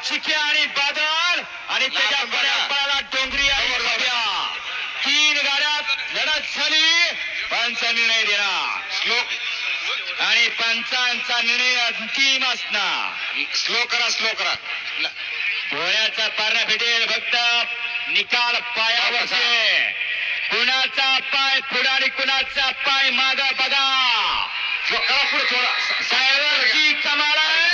चिके आणि बादल आणि त्याच्या पळाला डोंगरी आणि भव्या. 3 गाड्यात लढत झाली. पंच निर्णय देणार श्लोक आणि पंचांचा निर्णय अंतिम असणार. स्लो करा डोळ्याचा पारणा भेटेल फक्त निकाल पायावरचे. कुणाचा पाय पुढे आणि कुणाचा पाय माग बघा. पुढे थोडा ड्रायव्हरची कमाल आहे.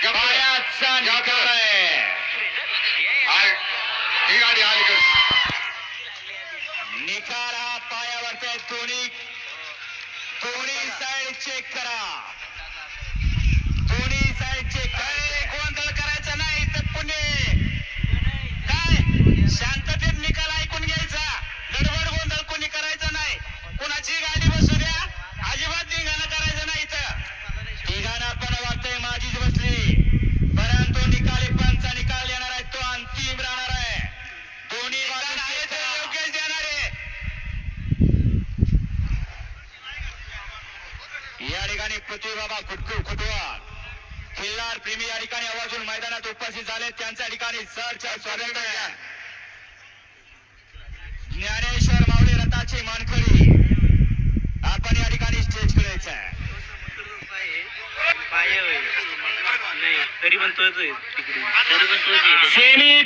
पायाचा निकाल आहे. ही गाडी आली कर निकाल हा पायावरचा. दोन्ही साइड चेक करा. दोन्ही साइड चेक करा. गोंधळ करायचा नाही तर पुणे काय शांततेत निकाल ऐकून घ्यायचा. गडबड गोंधळ कोणी करायचा नाही. कुणाची गाडी बसू द्या. अजिबात धिंगाणा करायचं नाही. तर धिंगाणा पण वाटतंय माझीच बसली. परंतु निकाली पंचा निकाल येणार आहे. तो अंतिम राहणार आहे. दोन्ही बाजू योग्य देणार आहे. या ठिकाणी पृथ्वीबाबा खुटवा खिल्लार प्रेमी या ठिकाणी आवाजून मैदानात उपस्थित झाले. त्यांच्या ठिकाणी सरच्या स्वागत आहे. ज्ञानेश्वर मावळे रथाचे मानकरी आपण या ठिकाणी स्टेज करायचं आहे. तरी पण तोच सेमी